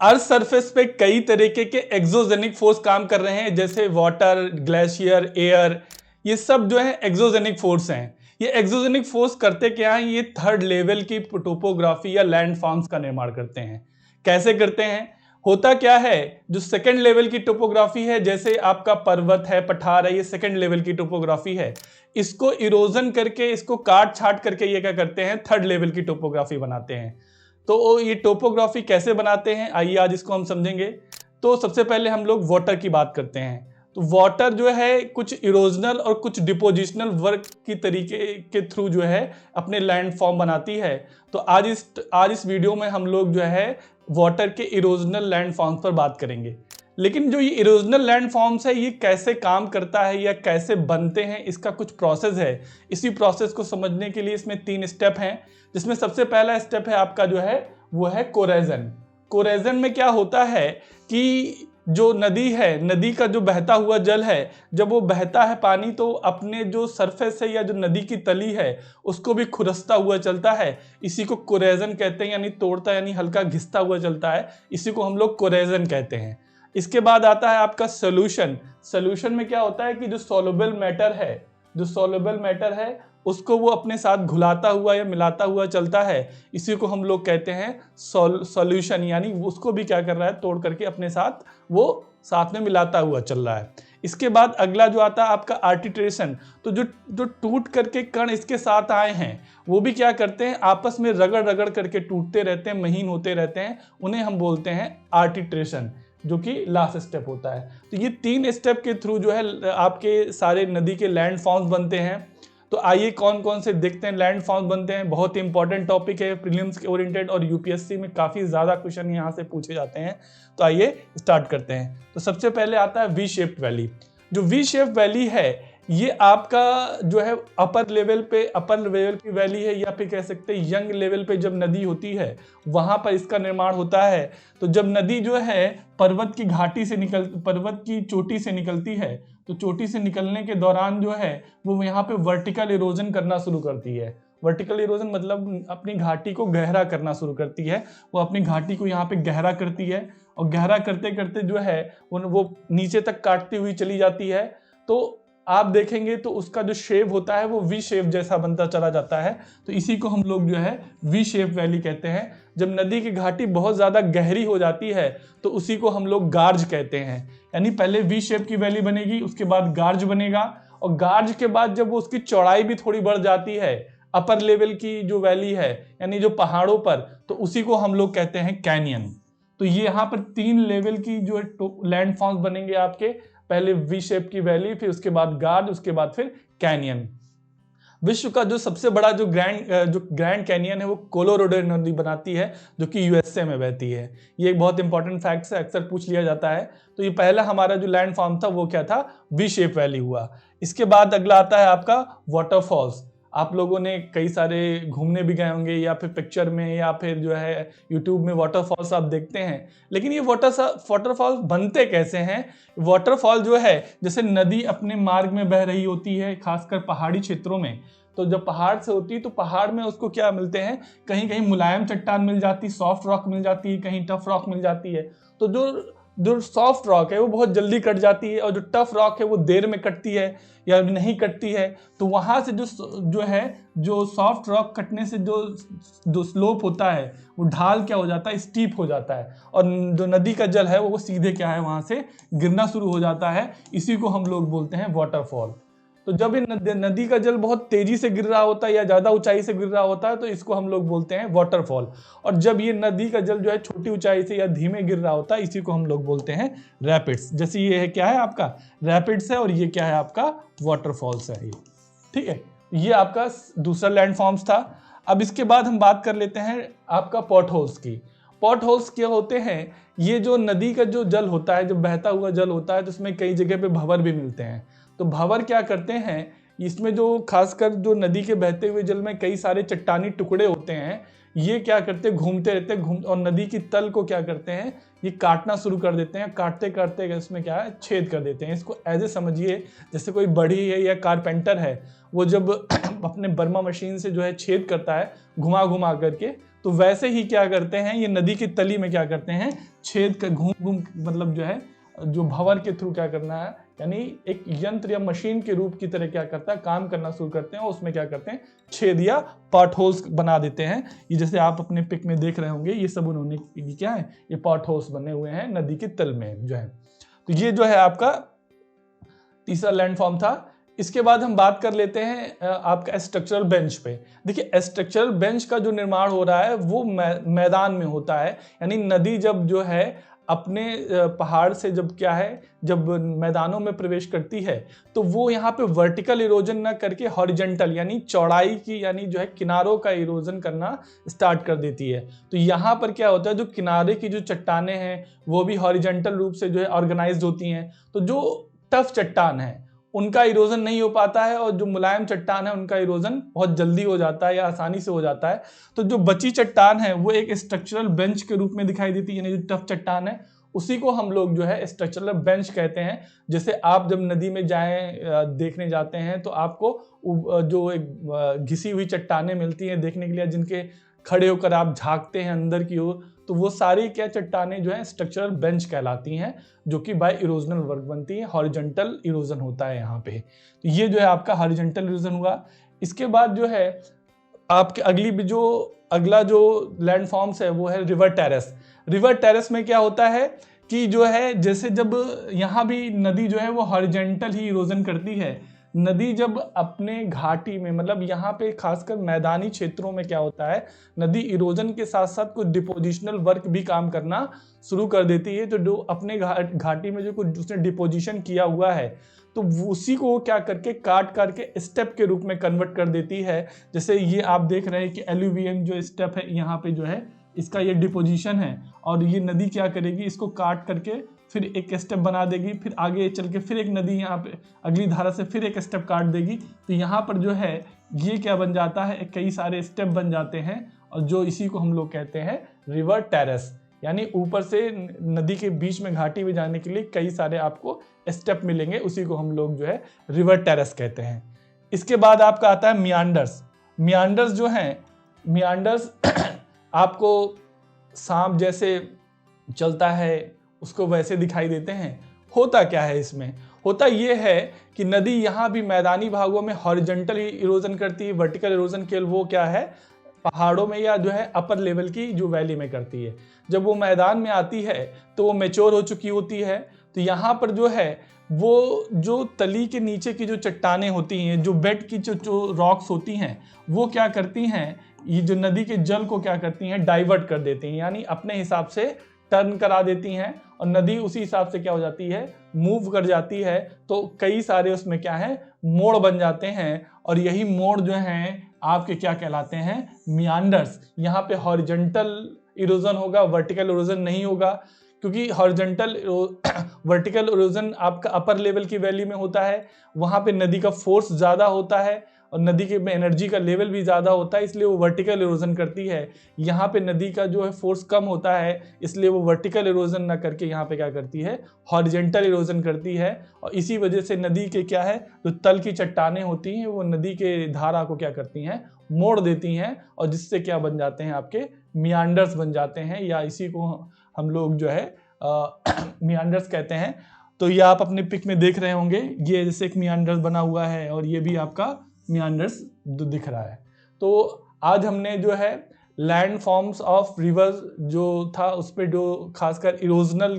Earth surface पे कई तरीके के एक्सोजेनिक फोर्स काम कर रहे हैं, जैसे वाटर, ग्लेशियर, एयर, ये सब जो है एक्सोजेनिक फोर्स हैं। ये एक्सोजेनिक फोर्स करते क्या है, ये थर्ड लेवल की टोपोग्राफी या लैंड फॉर्म्स का निर्माण करते हैं। कैसे करते हैं, होता क्या है, जो सेकंड लेवल की टोपोग्राफी है, जैसे आपका पर्वत है, पठार है, ये सेकंड लेवल की टोपोग्राफी है। इसको इरोजन करके, इसको काट छाट करके ये क्या करते हैं, थर्ड लेवल की टोपोग्राफी बनाते हैं। तो ये टोपोग्राफी कैसे बनाते हैं, आइए आज इसको हम समझेंगे। तो सबसे पहले हम लोग वाटर की बात करते हैं। तो वाटर जो है कुछ इरोजनल और कुछ डिपोजिशनल वर्क की तरीके के थ्रू जो है अपने लैंड फॉर्म बनाती है। तो आज इस वीडियो में हम लोग जो है वाटर के इरोजनल लैंड फॉर्म्स पर बात करेंगे। लेकिन जो ये इरोजनल लैंड फॉर्म्स है, ये कैसे काम करता है या कैसे बनते हैं, इसका कुछ प्रोसेस है। इसी प्रोसेस को समझने के लिए इसमें 3 स्टेप हैं, जिसमें सबसे पहला स्टेप है आपका जो है वो है कोरेजन। कोरेजन में क्या होता है कि जो नदी है, नदी का जो बहता हुआ जल है, जब वो बहता है पानी, तो अपने जो सरफेस है या जो नदी की तली है उसको भी खुरसता हुआ चलता है। इसी को कोरेजन कहते हैं, यानी तोड़ता यानी हल्का घिसता हुआ चलता है, इसी को हम लोग कोरेजन कहते हैं। इसके बाद आता है आपका सोल्यूशन। सोल्यूशन में क्या होता है कि जो सॉल्युबल मैटर है उसको वो अपने साथ घुलाता हुआ या मिलाता हुआ चलता है, इसी को हम लोग कहते हैं सॉल्यूशन, यानी उसको भी क्या कर रहा है, तोड़ करके अपने साथ वो साथ में मिलाता हुआ चल रहा है। इसके बाद अगला जो आता है आपका आर्टिट्रेशन। तो जो टूट करके कण इसके साथ आए हैं वो भी क्या करते हैं, आपस में रगड़ रगड़ करके टूटते रहते हैं, महीन होते रहते हैं, उन्हें हम बोलते हैं आर्टिट्रेशन, जो कि लास्ट स्टेप होता है। तो ये 3 स्टेप के थ्रू जो है आपके सारे नदी के लैंड फॉर्म्स बनते हैं। तो आइए कौन कौन से देखते हैं लैंड फॉर्म्स बनते हैं। बहुत ही इंपॉर्टेंट टॉपिक है, प्रीलिम्स के ओरिएंटेड और यूपीएससी में काफ़ी ज़्यादा क्वेश्चन यहाँ से पूछे जाते हैं। तो आइए स्टार्ट करते हैं। तो सबसे पहले आता है वी शेप्ड वैली। जो वी शेप वैली है, ये आपका जो है अपर लेवल की वैली है, या फिर कह सकते हैं यंग लेवल पे जब नदी होती है वहां पर इसका निर्माण होता है। तो जब नदी जो है पर्वत की चोटी से निकलती है, तो चोटी से निकलने के दौरान जो है वो यहाँ पे वर्टिकल इरोजन करना शुरू करती है। वर्टिकल इरोजन मतलब अपनी घाटी को गहरा करना शुरू करती है। वो अपनी घाटी को यहाँ पे गहरा करती है, और गहरा करते करते जो है वो नीचे तक काटती हुई चली जाती है। तो आप देखेंगे तो उसका जो शेप होता है वो वी शेप जैसा बनता चला जाता है। तो इसी को हम लोग जो है वी शेप वैली कहते हैं। जब नदी की घाटी बहुत ज़्यादा गहरी हो जाती है तो उसी को हम लोग गार्ज कहते हैं। यानी पहले वी शेप की वैली बनेगी, उसके बाद गार्ज बनेगा, और गार्ज के बाद जब वो उसकी चौड़ाई भी थोड़ी बढ़ जाती है, अपर लेवल की जो वैली है यानी जो पहाड़ों पर, तो उसी को हम लोग कहते हैं कैनियन। तो ये यहाँ पर 3 लेवल की जो लैंड फॉर्म्स बनेंगे आपके, पहले वी शेप की वैली, फिर उसके बाद गार्ज, उसके बाद फिर कैनियन। विश्व का जो सबसे बड़ा जो ग्रैंड कैनियन है वो कोलोराडो नदी बनाती है, जो कि यूएसए में बहती है। ये एक बहुत इंपॉर्टेंट फैक्ट है, अक्सर पूछ लिया जाता है। तो ये पहला हमारा जो लैंड फॉर्म था वो क्या था, वी शेप वैली हुआ। इसके बाद अगला आता है आपका वाटरफॉल्स। आप लोगों ने कई सारे घूमने भी गए होंगे, या फिर पिक्चर में, या फिर जो है यूट्यूब में वाटरफॉल्स आप देखते हैं। लेकिन ये वाटरफॉल्स बनते कैसे हैं। वाटरफॉल जो है, जैसे नदी अपने मार्ग में बह रही होती है, खासकर पहाड़ी क्षेत्रों में, तो जब पहाड़ से होती है तो पहाड़ में उसको क्या मिलते हैं, कहीं कहीं मुलायम चट्टान मिल जाती, सॉफ्ट रॉक मिल जाती है, कहीं टफ रॉक मिल जाती है। तो जो सॉफ्ट रॉक है वो बहुत जल्दी कट जाती है, और जो टफ रॉक है वो देर में कटती है या नहीं कटती है। तो वहां से जो सॉफ्ट रॉक कटने से जो स्लोप होता है, वो ढाल क्या हो जाता है, स्टीप हो जाता है, और जो नदी का जल है वो सीधे क्या है, वहां से गिरना शुरू हो जाता है। इसी को हम लोग बोलते हैं वाटरफॉल। तो जब ये नदी का जल बहुत तेजी से गिर रहा होता है या ज्यादा ऊंचाई से गिर रहा होता है, तो इसको हम लोग बोलते हैं वाटरफॉल। और जब ये नदी का जल जो है छोटी ऊंचाई से या धीमे गिर रहा होता है, इसी को हम लोग बोलते हैं रैपिड्स। जैसे ये है क्या है आपका रैपिड्स है, और ये क्या है आपका वाटरफॉल्स है। ठीक है, ये आपका दूसरा लैंड फॉर्म्स था। अब इसके बाद हम बात कर लेते हैं आपका पॉट होल्स की। पॉट होल्स क्या होते हैं, ये जो नदी का जो जल होता है, जब बहता हुआ जल होता है, तो उसमें कई जगह पे भंवर भी मिलते हैं। तो भंवर क्या करते हैं, इसमें जो खासकर जो नदी के बहते हुए जल में कई सारे चट्टानी टुकड़े होते हैं, ये क्या करते हैं, घूमते रहते हैं, और नदी की तल को क्या करते हैं, ये काटना शुरू कर देते हैं। काटते काटते इसमें क्या है, छेद कर देते हैं। इसको ऐसे समझिए जैसे कोई बढ़ई है या कारपेंटर है, वो जब अपने बर्मा मशीन से जो है छेद करता है घुमा घुमा करके, तो वैसे ही क्या करते हैं, ये नदी की तली में क्या करते हैं, छेद कर घूम घूम मतलब जो है जो भंवर के थ्रू क्या करना है, यानी एक यंत्र या मशीन के रूप की तरह क्या करता है, काम करना शुरू करते हैं और उसमें क्या करते हैं, छेद या पॉट होल्स बना देते हैं। ये जैसे आप अपने पिक में देख रहे होंगे, ये सब उन्होंने क्या है, ये पॉट होल्स बने हुए हैं नदी के तल में जो है। तो ये जो है आपका तीसरा लैंडफॉर्म था। इसके बाद हम बात कर लेते हैं आपका स्ट्रक्चरल बेंच पे। देखिए स्ट्रक्चरल बेंच का जो निर्माण हो रहा है वो मैदान में होता है, यानी नदी जब जो है अपने पहाड़ से जब क्या है, जब मैदानों में प्रवेश करती है तो वो यहाँ पे वर्टिकल इरोजन ना करके हॉरिजेंटल यानी चौड़ाई की, यानी जो है किनारों का इरोजन करना स्टार्ट कर देती है। तो यहाँ पर क्या होता है, जो किनारे की जो चट्टाने हैं वो भी हॉरिजेंटल रूप से जो है ऑर्गेनाइज्ड होती हैं। तो जो टफ चट्टान है उनका इरोजन नहीं हो पाता है, और जो मुलायम चट्टान है उनका इरोजन बहुत जल्दी हो जाता है या आसानी से हो जाता है। तो जो बची चट्टान है वो एक स्ट्रक्चरल बेंच के रूप में दिखाई देती है, यानी जो टफ चट्टान है उसी को हम लोग जो है स्ट्रक्चरल बेंच कहते हैं। जैसे आप जब नदी में जाएं देखने जाते हैं तो आपको जो एक घिसी हुई चट्टानें मिलती हैं देखने के लिए, जिनके खड़े होकर आप झांकते हैं अंदर की ओर, तो वो सारी क्या चट्टानें जो है स्ट्रक्चरल बेंच कहलाती हैं, जो कि बाय इरोजनल वर्क बनती है। हॉरिजॉन्टल इरोजन होता है यहाँ पे। तो ये जो है आपका हॉरिजॉन्टल इरोजन हुआ। इसके बाद जो है आपके अगला जो लैंडफॉर्म्स है वो है रिवर टेरेस। रिवर टेरेस में क्या होता है कि जो है जैसे जब यहाँ भी नदी जो है वो हॉरिजॉन्टल ही इरोजन करती है। नदी जब अपने घाटी में, मतलब यहाँ पे खासकर मैदानी क्षेत्रों में क्या होता है, नदी इरोजन के साथ साथ कुछ डिपोजिशनल वर्क भी काम करना शुरू कर देती है। तो जो अपने घाटी में जो कुछ उसने डिपोजिशन किया हुआ है तो उसी को क्या करके काट करके स्टेप के रूप में कन्वर्ट कर देती है। जैसे ये आप देख रहे हैं कि एलुवियन जो स्टेप है यहाँ पे जो है इसका ये डिपोजिशन है, और ये नदी क्या करेगी, इसको काट करके फिर एक स्टेप बना देगी, फिर आगे चल के फिर एक नदी यहाँ पे अगली धारा से फिर एक स्टेप काट देगी। तो यहाँ पर जो है ये क्या बन जाता है, कई सारे स्टेप बन जाते हैं, और जो इसी को हम लोग कहते हैं रिवर टेरेस। यानी ऊपर से नदी के बीच में घाटी में जाने के लिए कई सारे आपको स्टेप मिलेंगे, उसी को हम लोग जो है रिवर टेरेस कहते हैं। इसके बाद आपका आता है मियांडर्स। मियांडर्स जो हैं, मियांडर्स आपको सांप जैसे चलता है उसको वैसे दिखाई देते हैं। होता क्या है इसमें, होता ये है कि नदी यहाँ भी मैदानी भागों में हॉरिजॉन्टल इरोजन करती है, वर्टिकल इरोजन केवल वो क्या है पहाड़ों में या जो है अपर लेवल की जो वैली में करती है। जब वो मैदान में आती है तो वो मैच्योर हो चुकी होती है। तो यहाँ पर जो है वो जो तली के नीचे की जो चट्टानें होती हैं, जो बेड की जो रॉक्स होती हैं, वो क्या करती हैं, ये जो नदी के जल को क्या करती हैं, डाइवर्ट कर देती हैं, यानी अपने हिसाब से टर्न करा देती हैं, और नदी उसी हिसाब से क्या हो जाती है, मूव कर जाती है। तो कई सारे उसमें क्या है, मोड़ बन जाते हैं, और यही मोड़ जो हैं आपके क्या कहलाते हैं, मियांडर्स। यहाँ पे हॉरिजॉन्टल इरोजन होगा, वर्टिकल इरोजन नहीं होगा, क्योंकि हॉरिजॉन्टल वर्टिकल इरोजन आपका अपर लेवल की वैली में होता है, वहाँ पे नदी का फोर्स ज़्यादा होता है और नदी के में एनर्जी का लेवल भी ज़्यादा होता है, इसलिए वो वर्टिकल इरोजन करती है। यहाँ पे नदी का जो है फोर्स कम होता है, इसलिए वो वर्टिकल इरोजन ना करके यहाँ पे क्या करती है, हॉरिजॉन्टल इरोजन करती है। और इसी वजह से नदी के क्या है, जो तल की चट्टानें होती हैं वो नदी के धारा को क्या करती हैं, मोड़ देती हैं, और जिससे क्या बन जाते हैं, आपके मियांडर्स बन जाते हैं, या इसी को हम लोग जो है मियांडर्स कहते हैं। तो ये आप अपने पिक में देख रहे होंगे, ये जैसे एक मियांडर्स बना हुआ है और ये भी आपका मियांडर्स दिख रहा है। तो आज हमने जो है लैंड फॉर्म्स ऑफ रिवर्स जो था उस पर जो खासकर इरोजनल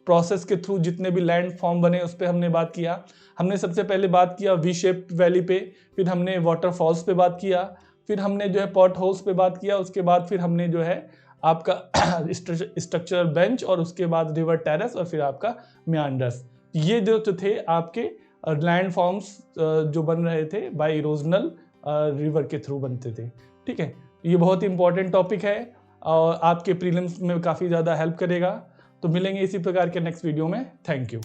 प्रोसेस के थ्रू जितने भी लैंड फॉर्म बने उस पर हमने बात किया। हमने सबसे पहले बात किया वी शेप वैली पे, फिर हमने वाटरफॉल्स पे बात किया, फिर हमने जो है पॉट होल्स पे बात किया, उसके बाद फिर हमने जो है आपका स्ट्रक्चरल बेंच, और उसके बाद रिवर टेरेस, और फिर आपका मियांडर्स। ये जो थे आपके लैंड फॉर्म्स जो बन रहे थे बाय इरोजनल रिवर के थ्रू बनते थे। ठीक है, ये बहुत ही इंपॉर्टेंट टॉपिक है और आपके प्रीलिम्स में काफ़ी ज़्यादा हेल्प करेगा। तो मिलेंगे इसी प्रकार के नेक्स्ट वीडियो में। Thank you.